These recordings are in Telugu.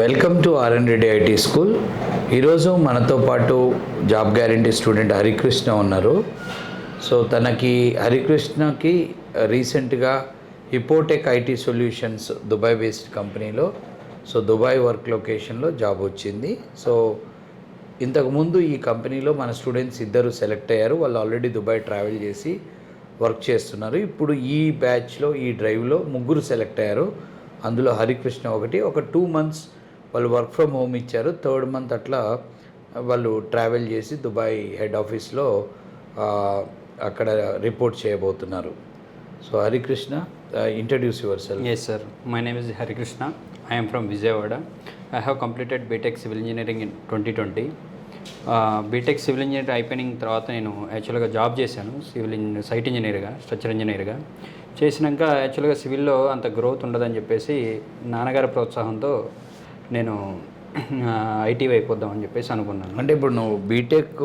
Welcome to RN Reddy IT school. ఈరోజు మనతో పాటు జాబ్ గ్యారంటీ స్టూడెంట్ హరికృష్ణ ఉన్నారు. సో హరికృష్ణకి రీసెంట్గా హిపోటెక్ ఐటీ సొల్యూషన్స్ దుబాయ్ బేస్డ్ కంపెనీలో దుబాయ్ వర్క్ లొకేషన్లో జాబ్ వచ్చింది. సో ఇంతకుముందు ఈ కంపెనీలో మన స్టూడెంట్స్ ఇద్దరు సెలెక్ట్ అయ్యారు. వాళ్ళు ఆల్రెడీ దుబాయ్ ట్రావెల్ చేసి వర్క్ చేస్తున్నారు. ఇప్పుడు ఈ బ్యాచ్లో ఈ డ్రైవ్లో ముగ్గురు సెలెక్ట్ అయ్యారు. అందులో హరికృష్ణ ఒక 2 months వాళ్ళు వర్క్ ఫ్రమ్ హోమ్ ఇచ్చారు. 3rd month అట్లా వాళ్ళు ట్రావెల్ చేసి దుబాయ్ హెడ్ ఆఫీస్లో అక్కడ రిపోర్ట్ చేయబోతున్నారు. So Harikrishna, introduce your self. Yes sir, my name is Harikrishna. I am from Vijayawada. I have completed BTech Civil Engineering in 2020. BTech civil engineer అయిపోయిన తర్వాత నేను యాక్చువల్గా జాబ్ చేశాను సైట్ ఇంజనీర్గా, స్ట్రక్చర్ ఇంజనీర్గా. చేసినాక యాక్చువల్గా సివిల్లో అంత గ్రోత్ ఉండదని చెప్పేసి నాన్నగారి ప్రోత్సాహంతో నేను ఐటీ అయిపోద్దామని చెప్పేసి అనుకున్నాను. అంటే ఇప్పుడు నువ్వు బీటెక్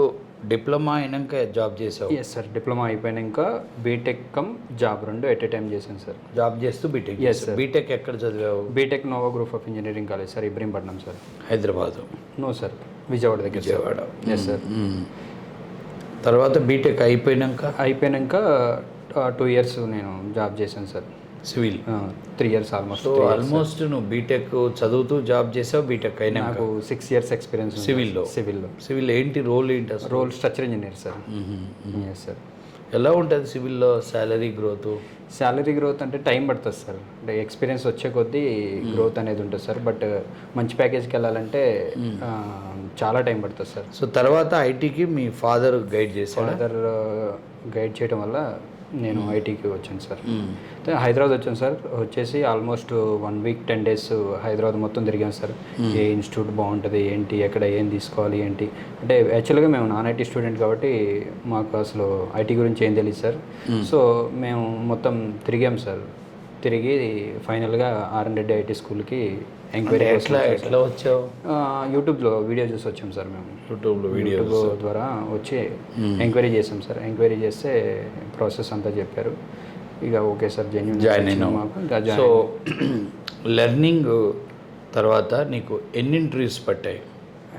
డిప్లొమా అయినాక జాబ్ చేసావు? ఎస్ సార్, డిప్లొమా అయిపోయాక BTech cum job 2 at a time చేశాను సార్. జాబ్ చేస్తూ బీటెక్? Yes sir. బీటెక్ ఎక్కడ చదివావు? BTech Nova group of engineering college sir, Ibrahimpatnam sir. Hyderabad? No sir, Vijayawada దగ్గర. విజయవాడ. Yes sir. తర్వాత బీటెక్ అయిపోయాక 2 years నేను జాబ్ చేశాను sir. Civil 3 years almost. So almost నువ్వు బీటెక్ చదువుతూ జాబ్ చేసావు. బీటెక్ అయినా నాకు 6 years ఎక్స్పీరియన్స్ సివిల్లో. సివిల్ ఏంటి రోల్ ఏంటి అసలు? Role structure engineer sir. Yes sir. ఎలా ఉంటుంది సివిల్లో శాలరీ గ్రోత్? శాలరీ గ్రోత్ అంటే టైం పడుతుంది సార్. అంటే ఎక్స్పీరియన్స్ వచ్చే కొద్దీ గ్రోత్ అనేది ఉంటుంది సార్. బట్ మంచి ప్యాకేజ్కి వెళ్ళాలంటే చాలా టైం పడుతుంది సార్. సో తర్వాత ఐటీకి మీ ఫాదర్ గైడ్ చేశారు? ఫాదర్ గైడ్ చేయడం వల్ల నేను ఐటీకి వచ్చాను సార్. హైదరాబాద్ వచ్చాను సార్. వచ్చేసి ఆల్మోస్ట్ 1 week 10 days హైదరాబాద్ మొత్తం తిరిగాను సార్. ఏ ఇన్స్టిట్యూట్ బాగుంటుంది ఏంటి, ఎక్కడ ఏం తీసుకోవాలి ఏంటి అంటే, యాక్చువల్గా మేము నాన్ ఐటీ స్టూడెంట్ కాబట్టి మాకు అసలు ఐటీ గురించి ఏం తెలియదు సార్. సో మేము మొత్తం తిరిగాం సార్. తిరిగి ఫైనల్గా ఆర్ఎన్ రెడ్డి ఐటీ స్కూల్కి ఎంక్వైరీ. ఎట్లా వచ్చావు? యూట్యూబ్లో వీడియో చూసి వచ్చాం సార్. మేము యూట్యూబ్ ద్వారా వచ్చి ఎంక్వైరీ చేసాం సార్. ఎంక్వైరీ చేస్తే ప్రాసెస్ అంతా చెప్పారు. ఇక ఓకే సార్, జాయిన్ అయినా. సో లెర్నింగ్ తర్వాత నీకు ఎన్ని ఇంటర్వ్యూస్ పట్టాయి?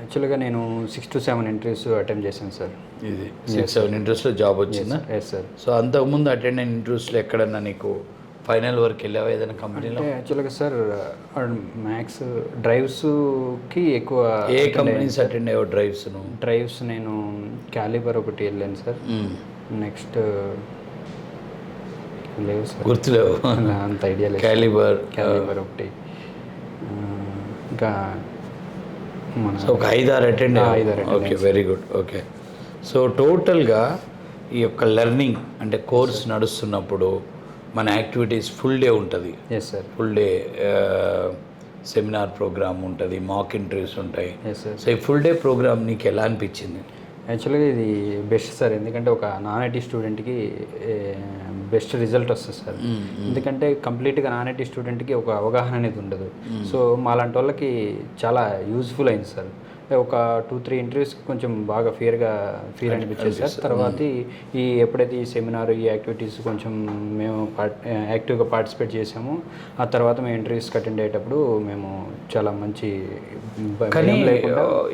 యాక్చువల్గా నేను 6 to 7 interviews అటెంప్ట్ చేశాను సార్. ఇది 6-7 ఇంటర్వ్యూస్లో జాబ్ వచ్చిందా? Yes sir. సో అంతకుముందు అటెండ్ అయిన ఇంటర్వ్యూస్లో ఎక్కడన్నా నీకు ఫైనల్ వర్క్ వెళ్ళావా ఏదైనా కంపెనీలో? యాక్చువల్గా సార్ మ్యాక్స్ డ్రైవ్స్కి ఎక్కువ. ఏ కంపెనీస్ అటెండ్ అయ్యావు డ్రైవ్స్? డ్రైవ్స్ నేను క్యాలిబర్ ఒకటి వెళ్ళాను సార్. నెక్స్ట్ లేవు సార్, గుర్తులేవు అంత ఐడియా లేదు. క్యాలిబర్ ఒకటి, ఇంకా మన ఒక 5-6 attend. Okay, very good. Okay, so టోటల్గా ఈ యొక్క లెర్నింగ్ అంటే కోర్స్ నడుస్తున్నప్పుడు మన యాక్టివిటీస్ ఫుల్ డే ఉంటుంది. Yes sir. Full day seminar program ఉంటుంది, మాక్ ఇంటర్వ్యూస్ ఉంటాయి. Yes sir. సో ఈ ఫుల్ డే ప్రోగ్రామ్ నీకు ఎలా అనిపించింది? యాక్చువల్గా ఇది బెస్ట్ సార్. ఎందుకంటే ఒక నాన్ ఐటీ స్టూడెంట్కి బెస్ట్ రిజల్ట్ వస్తుంది సార్. ఎందుకంటే కంప్లీట్గా నాన్ ఐటీ స్టూడెంట్కి ఒక అవగాహన అనేది ఉండదు. సో మాలాంటి వాళ్ళకి చాలా యూజ్ఫుల్ అయింది సార్. ఒక 2-3 ఇంటర్వ్యూస్కి కొంచెం బాగా ఫీర్ అనిపించేది సార్. తర్వాత ఎప్పుడైతే ఈ సెమినార్ ఈ యాక్టివిటీస్ కొంచెం మేము యాక్టివ్గా పార్టిసిపేట్ చేసామో, ఆ తర్వాత మేము ఇంటర్వ్యూస్కి అటెండ్ అయ్యేటప్పుడు మేము చాలా మంచి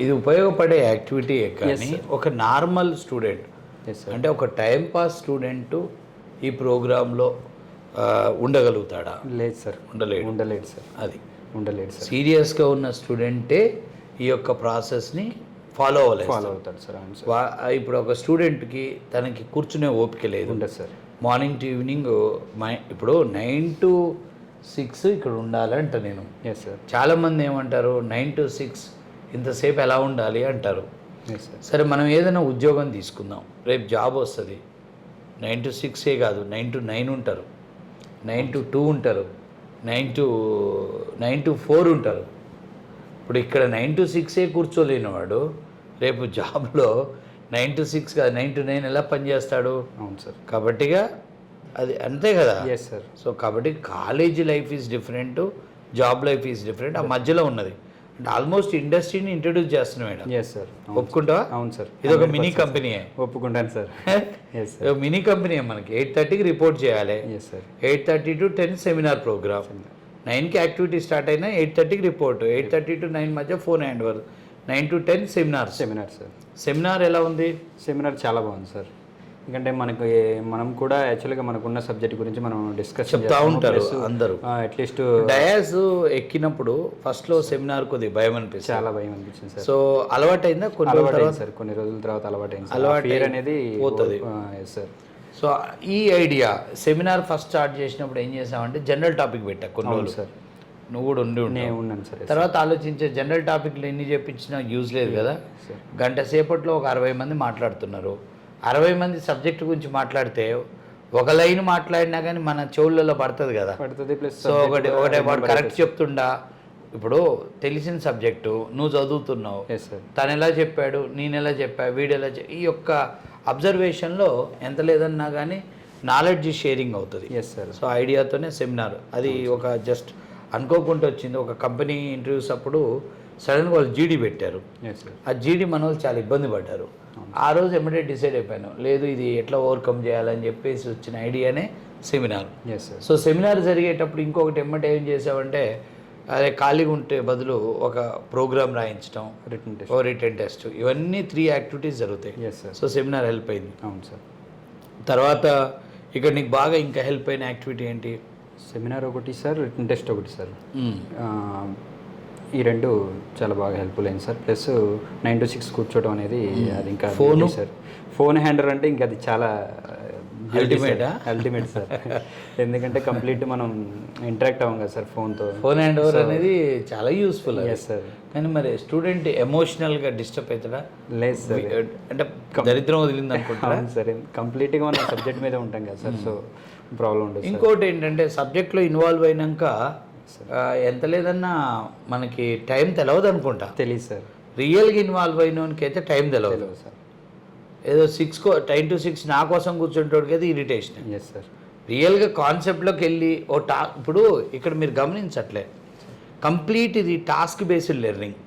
ఇది ఉపయోగపడే యాక్టివిటీ. కానీ ఒక నార్మల్ స్టూడెంట్ అంటే ఒక టైం పాస్ స్టూడెంట్ ఈ ప్రోగ్రాంలో ఉండగలుగుతాడా? లేదు సార్, ఉండలేడు సార్. అది ఉండలేడు సార్. సీరియస్గా ఉన్న స్టూడెంటే ఈ యొక్క ప్రాసెస్ని ఫాలో అవుతాడు సార్. ఇప్పుడు ఒక స్టూడెంట్కి తనకి కూర్చునే ఓపిక లేదు. ఉండదు సార్. మార్నింగ్ టు ఈవినింగ్ ఇప్పుడు 9 to 6 ఇక్కడ ఉండాలంట నేను. Yes sir. చాలామంది ఏమంటారు 9 to 6 ఇంతసేపు ఎలా ఉండాలి అంటారు. Yes sir. సరే, మనం ఏదైనా ఉద్యోగం తీసుకుందాం, రేపు జాబ్ వస్తుంది. 9 to 6 కాదు, 9 to 9 ఉంటారు, 9 to 2 ఉంటారు, 9 to 4 ఉంటారు. ఇప్పుడు ఇక్కడ 9 to 6 కూర్చోలేనివాడు రేపు జాబ్లో 9 to 6 కాదు 9 to 9 ఎలా పనిచేస్తాడు? అవును సార్. కాబట్టిగా అది అంతే కదా. Yes sir. సో కాబట్టి college life is different, job life is different. ఆ మధ్యలో ఉన్నది అంటే ఆల్మోస్ట్ ఇండస్ట్రీని ఇంట్రడ్యూస్ చేస్తున్నాం మేడం. Yes sir. ఒప్పుకుంటావా? అవును సార్. ఇది ఒక మినీ కంపెనీయే. ఒప్పుకుంటాను sir. Yes sir. Mini company మనకి 8:30కి రిపోర్ట్ చేయాలి. Yes sir. 8:30 to 10 seminar program, 9కి యాక్టివిటీ స్టార్ట్ అయినా 8:30కి రిపోర్ట్, 8:30 to 9 మధ్య phone hand over, 9 to 10 seminar. Sir. Seminar ఎలా ఉంది? సెమినార్ చాలా బాగుంది సార్. ఎందుకంటే మనం కూడా యాక్చువల్గా మనకున్న సబ్జెక్ట్ గురించి మనం డిస్కస్ చెప్తా ఉంటారు అందరూ. అట్లీస్ట్ డయాస్ ఎక్కినప్పుడు ఫస్ట్లో సెమినార్ కొద్దిగా భయం అనిపిస్తుంది, చాలా భయం అనిపించింది సార్. సో అలవాటైందా? సార్ కొన్ని రోజుల తర్వాత అలవాటైంది. అలవాటు అనేది పోతుంది సార్. సో ఈ ఐడియా సెమినార్ ఫస్ట్ స్టార్ట్ చేసినప్పుడు ఏం చేసామంటే జనరల్ టాపిక్ పెట్టా కొన్ని రోజులు సార్. నువ్వు కూడా నేను ఉన్నాను సార్. తర్వాత ఆలోచించే జనరల్ టాపిక్లు ఎన్ని చెప్పించినా యూజ్ లేదు కదా. గంట సేపట్లో ఒక 60 మంది మాట్లాడుతున్నారు. 60 మంది సబ్జెక్ట్ గురించి మాట్లాడితే ఒక లైన్ మాట్లాడినా కానీ మన చెవులలో పడుతుంది కదా. ప్లస్ సో ఒకటే వాడు కరెక్ట్ చెప్తుండా. ఇప్పుడు తెలిసిన సబ్జెక్టు నువ్వు చదువుతున్నావు, తను ఎలా చెప్పాడు, నేను ఎలా చెప్పా, వీడు ఎలా ఈ యొక్క అబ్జర్వేషన్లో ఎంత లేదన్నా కానీ నాలెడ్జ్ షేరింగ్ అవుతుంది. సో ఐడియాతోనే సెమినార్. అది ఒక జస్ట్ అనుకోకుండా వచ్చింది. ఒక కంపెనీ ఇంటర్వ్యూస్ అప్పుడు సడన్గా వాళ్ళు జీడీ పెట్టారు. ఆ జీడీ మన వాళ్ళు చాలా ఇబ్బంది పడ్డారు. ఆ రోజు ఎమ్మటే డిసైడ్ అయిపోయాను, లేదు ఇది ఎట్లా ఓవర్కమ్ చేయాలని చెప్పేసి వచ్చిన ఐడియానే సెమినార్. సో సెమినార్ జరిగేటప్పుడు ఇంకొకటి ఎమ్మటే ఏం చేసామంటే, అదే ఖాళీగా ఉంటే బదులు ఒక ప్రోగ్రామ్ రాయించడం, రిటర్న్ టెస్ట్, ఇవన్నీ 3 యాక్టివిటీస్ జరుగుతాయి. సో సెమినార్ హెల్ప్ అయింది. అవును సార్. తర్వాత ఇక్కడ నీకు బాగా ఇంకా హెల్ప్ అయిన యాక్టివిటీ ఏంటి? సెమినార్ ఒకటి సార్, రిటర్న్ టెస్ట్ ఒకటి సార్. ఈ రెండు చాలా బాగా హెల్ప్ఫుల్ అయింది సార్. ప్లస్ 9 to 6 కూర్చోవడం అనేది అది ఇంకా ఫోన్ సార్. ఫోన్ హ్యాండర్ అంటే ఇంకా అది చాలా అల్టిమేట్ సార్. ఎందుకంటే కంప్లీట్ మనం ఇంటరాక్ట్ అవ్వం కదా సార్ ఫోన్తో. ఫోన్ హ్యాండ్ ఓవర్ అనేది చాలా యూస్ఫుల్. సార్. కానీ మరి స్టూడెంట్ ఎమోషనల్గా డిస్టర్బ్ అవుతాడా? లేదు సార్. అంటే దరిద్రం వదిలింది అనుకుంటా సరే. కంప్లీట్గా మనం సబ్జెక్ట్ మీద ఉంటాం కదా సార్. సో ప్రాబ్లం ఉండదు. ఇంకోటి ఏంటంటే సబ్జెక్ట్లో ఇన్వాల్వ్ అయినాక ఎంత లేదన్నా మనకి టైం తెలియదు అనుకుంటా. తెలియదు సార్. రియల్గా ఇన్వాల్వ్ అయినోనికి అయితే టైం తెలియదు సార్. ఏదో 9 to 6 నా కోసం కూర్చుంటోడికి అయితే ఇరిటేషన్. సార్. రియల్గా కాన్సెప్ట్లోకి వెళ్ళి ఇప్పుడు ఇక్కడ మీరు గమనించట్లే, కంప్లీట్ ఇది టాస్క్ బేస్డ్ లెర్నింగ్.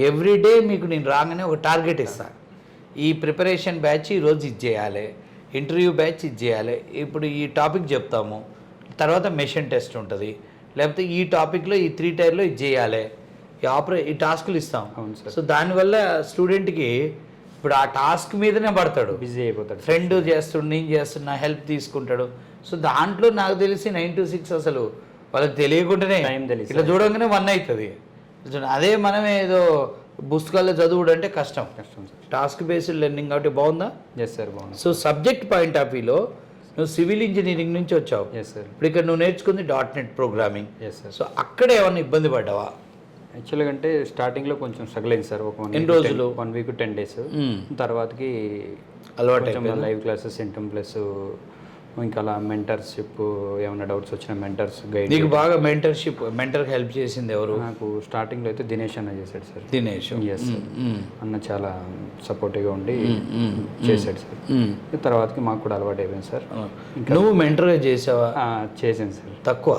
ఎవ్రీడే మీకు నేను రాగానే ఒక టార్గెట్ ఇస్తాను. ఈ ప్రిపరేషన్ బ్యాచ్ ఈరోజు ఇది చేయాలి, ఇంటర్వ్యూ బ్యాచ్ ఇది చేయాలి, ఇప్పుడు ఈ టాపిక్ చెప్తాము, తర్వాత మెషిన్ టెస్ట్ ఉంటుంది, లేకపోతే ఈ టాపిక్లో ఈ 3 టైర్లో ఇది చేయాలి, ఈ టాస్క్లు ఇస్తాం. సో దానివల్ల స్టూడెంట్కి ఇప్పుడు ఆ టాస్క్ మీదనే పడతాడు, బిజీ అయిపోతాడు. ఫ్రెండ్ చేస్తుడు, నేను చేస్తున్నా, హెల్ప్ తీసుకుంటాడు. సో దాంట్లో నాకు తెలిసి 9 to 6 అసలు వాళ్ళకి తెలియకుండానే ఇట్లా చూడంగానే 1 అవుతుంది. అదే మనమే ఏదో పుస్తకాల్లో చదువుడు అంటే కష్టం. టాస్క్ బేస్డ్ లెర్నింగ్ కాబట్టి బాగుందా? సార్ బాగుంది. సో సబ్జెక్ట్ పాయింట్ ఆఫ్ వ్యూలో నువ్వు సివిల్ ఇంజనీరింగ్ నుంచి వచ్చావు. ఇప్పుడు ఇక్కడ నువ్వు నేర్చుకుంది .NET ప్రోగ్రామింగ్. సో అక్కడ ఏమన్నా ఇబ్బంది పడ్డావా? యాక్చువల్గా అంటే స్టార్టింగ్లో కొంచెం స్ట్రగుల్ అయింది సార్. ఒక ఎన్ని రోజులు? 1 week 10 days. తర్వాతకి అలవాటు లైవ్ క్లాసెస్ ఇంటమ్ ప్లస్ ఇంకా అలా మెంటర్షిప్, ఏమైనా డౌట్స్ వచ్చిన మెంటర్స్ గైడ్. నీకు బాగా మెంటర్కి హెల్ప్ చేసింది ఎవరు? నాకు స్టార్టింగ్లో అయితే దినేష్ అన్న చేశాడు సార్. దినేష్ అన్న చాలా సపోర్టివ్గా ఉండి చేశాడు సార్. తర్వాతకి మాకు కూడా అలవాటు అయిపోయింది సార్. నువ్వు మెంటర్గా చేసావా? చేశాను సార్. తక్కువ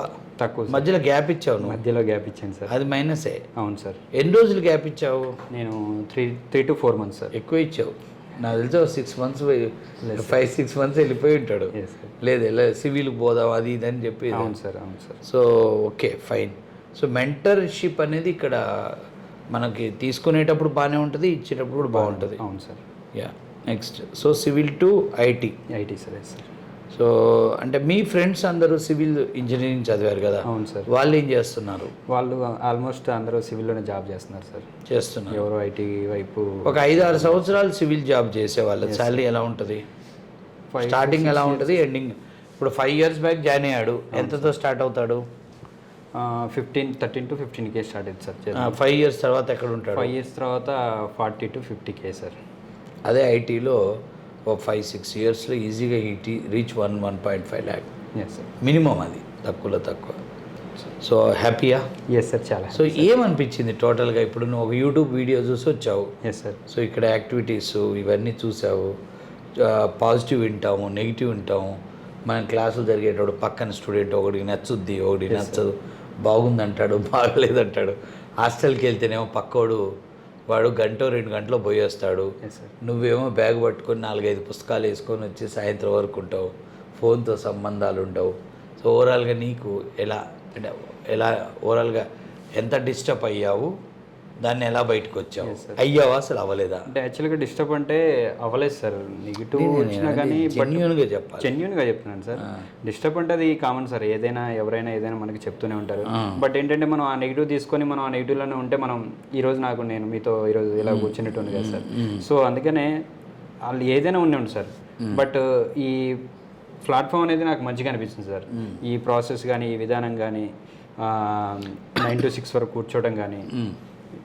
మధ్యలో గ్యాప్ ఇచ్చావు. మధ్యలో గ్యాప్ ఇచ్చాను సార్. అది మైనసే. అవును సార్. ఎన్ని రోజులు గ్యాప్ ఇచ్చావు? నేను 3 to 4 months సార్. ఎక్కువ ఇచ్చావు. నాకు తెలిసి 6 months 5-6 months వెళ్ళిపోయి ఉంటాడు. లేదు సివిల్కి పోదాం అది ఇది అని చెప్పి. అవును సార్. అవును sir. So okay fine. So mentorship అనేది ఇక్కడ మనకి తీసుకునేటప్పుడు బాగానే ఉంటుంది, ఇచ్చేటప్పుడు కూడా బాగుంటుంది. అవును sir. Yeah next. So civil to IT sir. Sir. So అంటే మీ ఫ్రెండ్స్ అందరూ సివిల్ ఇంజనీరింగ్ చదివారు కదా? అవును సార్. వాళ్ళు ఏం చేస్తున్నారు? వాళ్ళు ఆల్మోస్ట్ అందరూ సివిల్లోనే జాబ్ చేస్తున్నారు సార్. చేస్తున్నారు. ఎవరో ఐటీ వైపు. ఒక 5-6 సంవత్సరాలు సివిల్ జాబ్ చేసేవాళ్ళు శాలరీ ఎలా ఉంటుంది? స్టార్టింగ్ ఎలా ఉంటుంది, ఎండింగ్? ఇప్పుడు 5 years బ్యాక్ జాయిన్ అయ్యాడు, ఎంతతో స్టార్ట్ అవుతాడు? 13 to 15K స్టార్ట్ అయింది సార్. 5 years తర్వాత ఎక్కడ ఉంటాడు? 5 years తర్వాత 40 to 50K సార్. అదే ఐటీలో ఒక 5-6 yearsలో ఈజీగా రీచ్ 1.5 lakh మినిమం. అది తక్కువ. సో హ్యాపీయా? Yes sir. చాలా. సో ఏమనిపించింది టోటల్గా? ఇప్పుడు నువ్వు ఒక యూట్యూబ్ వీడియో చూసి వచ్చావు. Yes sir. సో ఇక్కడ యాక్టివిటీస్ ఇవన్నీ చూసావు. పాజిటివ్ వింటాము, నెగిటివ్ వింటాము. మన క్లాసులు జరిగేటప్పుడు పక్కన స్టూడెంట్ ఒకటికి నచ్చుద్ది, ఒకటి నచ్చదు, బాగుందంటాడు, బాగలేదంటాడు. హాస్టల్కి వెళ్తేనేమో పక్కోడు వాడు 1-2 గంటలో పోయేస్తాడు. నువ్వేమో బ్యాగ్ పట్టుకొని 4-5 పుస్తకాలు వేసుకొని వచ్చి సాయంత్రం వరకు ఉంటావు, ఫోన్తో సంబంధాలు ఉండవు. సో ఓవరాల్గా నీకు ఎలా అంటే ఎలా ఓవరాల్గా ఎంత డిస్టర్బ్ అయ్యావు, దాన్ని ఎలా బయటకు వచ్చావు, Yes, sir. అయ్యావా అసలు అవ్వలేదా? అంటే యాక్చువల్గా డిస్టర్బ్ అంటే అవ్వలేదు సార్. నెగిటివ్ వచ్చినా కానీ జెన్యూన్గా చెప్పాలి. జెన్యున్గా చెప్తున్నాను సార్. డిస్టర్బ్ అంటే అది కామన్ సార్, ఎవరైనా ఏదైనా మనకి చెప్తూనే ఉంటారు. బట్ ఏంటంటే మనం ఆ నెగిటివ్ తీసుకొని మనం ఆ నెగిటివ్లోనే ఉంటే మనం ఈరోజు నేను మీతో ఈరోజు ఇలా కూర్చున్నట్టు ఉంది కదా సార్. సో అందుకనే వాళ్ళు ఏదైనా ఉండి సార్. బట్ ఈ ప్లాట్ఫామ్ అనేది నాకు మంచిగా అనిపించింది సార్. ఈ ప్రాసెస్ కానీ ఈ విధానం కానీ 9 to 6 వరకు కూర్చోవడం కానీ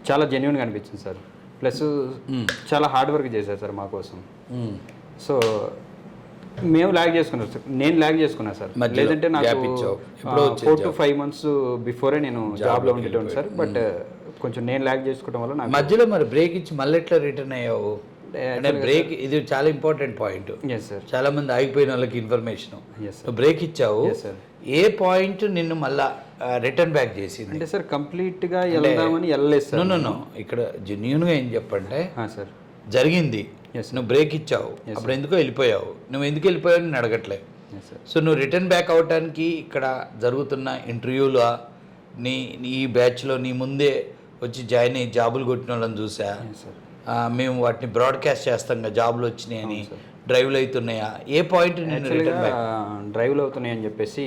చాలా జెన్యున్గా అనిపించింది సార్. ప్లస్ చాలా హార్డ్ వర్క్ చేశారు సార్ మా కోసం. సో మేము ల్యాగ్ చేసుకున్నాం సార్, నేను ల్యాగ్ చేసుకున్నాను సార్. లేదంటే నాకు 4 to 5 months బిఫోరే నేను జాబ్లో ఉండేటోను సార్. బట్ కొంచెం నేను ల్యాగ్ చేసుకోవడం వల్ల నాకు మధ్యలో మరి బ్రేక్ ఇచ్చి మళ్ళీ ఎట్లా రిటర్న్ అయ్యావు? అంటే బ్రేక్ ఇది చాలా ఇంపార్టెంట్ పాయింట్. Yes sir. చాలా మంది ఆగిపోయిన వాళ్ళకి ఇన్ఫర్మేషన్. Yes sir. నువ్వు బ్రేక్ ఇచ్చావు, ఎస్ సార్. ఏ పాయింట్ నిన్ను మళ్ళా రిటర్న్ బ్యాక్ చేసింది? అంటే సార్ కంప్లీట్గా వెళ్దామని వెళ్ళలేదు సార్. నో ఇక్కడ జెన్యూన్గా ఏం చెప్పంటే సార్ జరిగింది, Yes, నువ్వు బ్రేక్ ఇచ్చావు, అప్పుడు ఎందుకో వెళ్ళిపోయావు. నువ్వు ఎందుకు వెళ్ళిపోయావు నేను అడగట్లే. సో నువ్వు రిటర్న్ బ్యాక్ అవడానికి ఇక్కడ జరుగుతున్న ఇంటర్వ్యూలో నీ బ్యాచ్లో నీ ముందే వచ్చి జాయిన్ అయ్యి జాబులు కొట్టిన వాళ్ళని చూసా. మేము వాటిని బ్రాడ్కాస్ట్ చేస్తాం కదా, జాబులు వచ్చినాయని, డ్రైవ్లు అవుతున్నాయా, ఏ పాయింట్ డ్రైవ్లు అవుతున్నాయి అని చెప్పేసి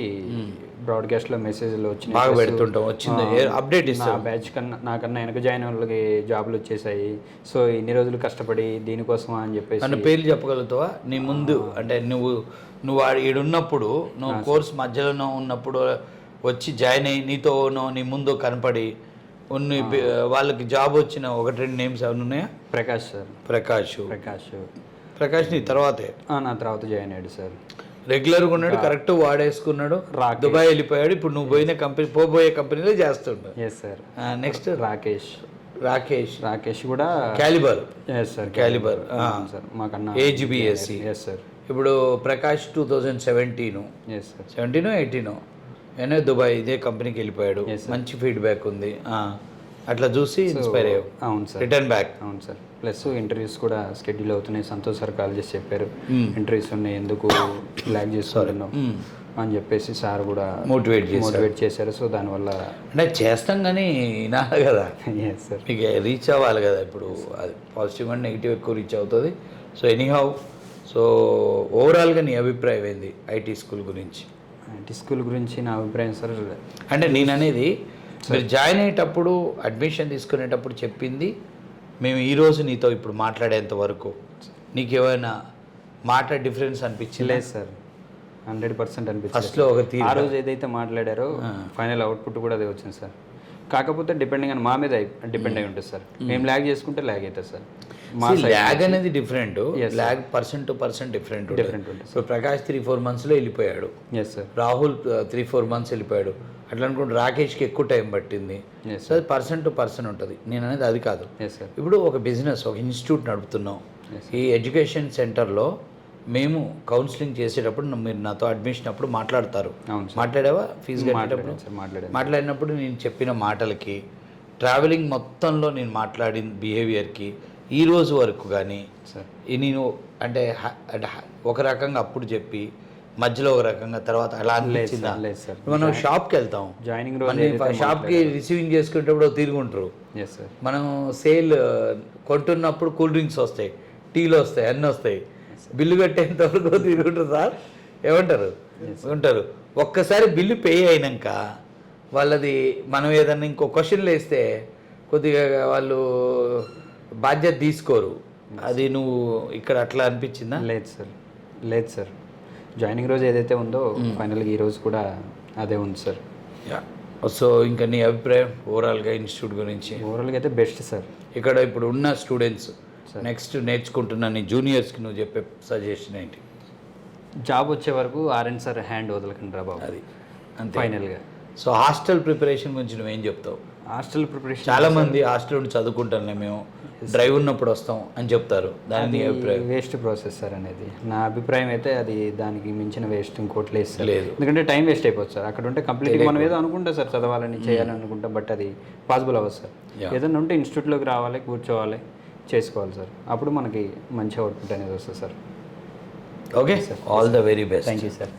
బ్రాడ్కాస్ట్లో మెసేజ్లు వచ్చినాయి, బాగా పెడుతుంటాం, వచ్చింది అప్డేట్ ఇస్తాం. బ్యాచ్ కన్నా నాకన్నా వెనక జాయిన్ వాళ్ళకి జాబులు వచ్చేసాయి. సో ఇన్ని రోజులు కష్టపడి దీనికోసమా అని చెప్పేసి. అన్న పేర్లు చెప్పగలుగుతావా నీ ముందు? అంటే నువ్వు ఈడున్నప్పుడు, నువ్వు కోర్స్ మధ్యలో ఉన్నప్పుడు వచ్చి జాయిన్ అయ్యి నీతోనో నీ ముందు కనపడి వాళ్ళకి జాబ్ వచ్చిన 1-2 నేమ్స్ ఏమైనా ఉన్నాయా? ప్రకాష్ సార్. ప్రకాష్ నీ తర్వాతే నా తర్వాత జాయిన్ అయ్యాడు సార్. రెగ్యులర్గా ఉన్నాడు, కరెక్ట్ వాడేసుకున్నాడు, దుబాయ్ వెళ్ళిపోయాడు. ఇప్పుడు నువ్వు పోబోయే కంపెనీలో చేస్తుంటావు. Yes sir. నెక్స్ట్ రాకేష్ కూడా calibre. Yes sir. Calibre sir మాకన్నా AGBSC. Yes sir. ఇప్పుడు ప్రకాష్ 2017 ఎస్ సార్. 17 18 నేనే దుబాయ్ ఇదే కంపెనీకి వెళ్ళిపోయాడు. మంచి ఫీడ్బ్యాక్ ఉంది. అట్లా చూసి ఇన్స్పైర్ అయ్యావు. అవును సార్. Return back. అవును సార్. ప్లస్ ఇంటర్వ్యూస్ కూడా షెడ్యూల్ అవుతున్నాయి. సంతోష్ సార్ కాల్ చేసి చెప్పారు ఇంటర్వ్యూస్ ఉన్నాయి, ఎందుకు ల్యాగ్ చేసుకుంటున్నాం అని చెప్పేసి సార్ కూడా మోటివేట్ చేశారు. సో దానివల్ల అంటే చేస్తాం కానీ వినాలి కదా. Yes sir. మీకు రీచ్ అవ్వాలి కదా. ఇప్పుడు అది పాజిటివ్ అండ్ నెగిటివ్ ఎక్కువ రీచ్ అవుతుంది. సో ఎనీహౌ, సో ఓవరాల్గా నీ అభిప్రాయం ఏంది ఐటీ స్కూల్ గురించి? ఐటీ స్కూల్ గురించి నా అభిప్రాయం సార్, అంటే నేను అనేది మీరు జాయిన్ అయ్యేటప్పుడు, అడ్మిషన్ తీసుకునేటప్పుడు చెప్పింది మేము ఈరోజు నీతో ఇప్పుడు మాట్లాడేంత వరకు నీకు ఏమైనా మాట డిఫరెన్స్ అనిపించింది? లేదు సార్, 100% అనిపించింది. ఫస్ట్లో ఒక ఆ రోజు ఏదైతే మాట్లాడారో ఫైనల్ అవుట్పుట్ కూడా అదే వచ్చింది సార్. కాకపోతే డిపెండింగ్ అని మా మీద డిపెండ్ అయి ఉంటుంది సార్. మేము ల్యాగ్ చేసుకుంటే ల్యాగ్ అవుతుంది సార్. ల్యాగ్ అనేది different, lag person to person different ఉంటుంది. సో ప్రకాష్ 3-4 monthsలో వెళ్ళిపోయాడు. Yes sir. రాహుల్ 3-4 months వెళ్ళిపోయాడు. అట్లా అనుకుంటే రాకేష్కి ఎక్కువ టైం పట్టింది. సో అది పర్సన్ టు పర్సన్ ఉంటుంది. నేను అనేది అది కాదు. ఇప్పుడు ఒక బిజినెస్, ఒక ఇన్స్టిట్యూట్ నడుపుతున్నాం. ఈ ఎడ్యుకేషన్ సెంటర్లో మేము కౌన్సిలింగ్ చేసేటప్పుడు మీరు నాతో అడ్మిషన్ అప్పుడు మాట్లాడతారు. మాట్లాడావా? ఫీజు కట్టేటప్పుడు మాట్లాడినప్పుడు నేను చెప్పిన మాటలకి, ట్రావెలింగ్ మొత్తంలో నేను మాట్లాడిన బిహేవియర్కి ఈ రోజు వరకు కానీ నేను అంటే ఒక రకంగా అప్పుడు చెప్పి మధ్యలో ఒక రకంగా తర్వాత అలా అనిపించిందా? మనం షాప్కి వెళ్తాం, జాయినింగ్ షాప్కి రిసీవింగ్ చేసుకునేటప్పుడు తిరుగుంటారు. మనం సేల్ కొంటున్నప్పుడు కూల్ డ్రింక్స్ వస్తాయి, టీలు వస్తాయి, అన్నీ వస్తాయి. బిల్లు కట్టేంత వరకు తిరుగుంటారు సార్. ఏమంటారు? ఉంటారు. ఒక్కసారి బిల్లు పే అయినాక వాళ్ళది మనం ఏదన్నా ఇంకో క్వశ్చన్లు వేస్తే కొద్దిగా వాళ్ళు బాధ్యత తీసుకోరు. అది నువ్వు ఇక్కడ అట్లా అనిపించిందా? లేదు సార్. జాయినింగ్ రోజు ఏదైతే ఉందో ఫైనల్గా ఈ రోజు కూడా అదే ఉంది సార్. సో ఇంకా నీ అభిప్రాయం ఓవరాల్గా ఇన్స్టిట్యూట్ గురించి? ఓవరాల్గా అయితే బెస్ట్ సార్. ఇక్కడ ఇప్పుడు ఉన్న స్టూడెంట్స్ నెక్స్ట్ నేర్చుకుంటున్న నీ జూనియర్స్కి నువ్వు చెప్పే సజెషన్ ఏంటి? జాబ్ వచ్చే వరకు ఆర్ఎన్ సార్ హ్యాండ్ వదలకండి రా బాబు. అది అంతే ఫైనల్గా. సో హాస్టల్ ప్రిపరేషన్ గురించి నువ్వేం చెప్తావు? హాస్టల్ ప్రిపరేషన్ చాలామంది హాస్టల్ నుండి చదువుకుంటాను మేము, డ్రైవ్ ఉన్నప్పుడు వస్తాం అని చెప్తారు. దాని అభిప్రాయం? వేస్ట్ ప్రాసెస్ సార్ అనేది నా అభిప్రాయం అయితే. అది దానికి మించిన వేస్ట్ ఇంకోటి లేదు సార్. లేదు, ఎందుకంటే టైం వేస్ట్ అయిపోతుంది సార్. అక్కడ ఉంటే కంప్లీట్గా మనం ఏదో అనుకుంటాం సార్, చదవాలని చేయాలని అనుకుంటాం. బట్ అది పాసిబుల్ అవ్వదు సార్. ఏదైనా ఉంటే ఇన్స్టిట్యూట్లోకి రావాలి, కూర్చోవాలి, చేసుకోవాలి సార్. అప్పుడు మనకి మంచి అవుట్పుట్ అనేది వస్తుంది sir. Okay, all the very best. Thank you sir.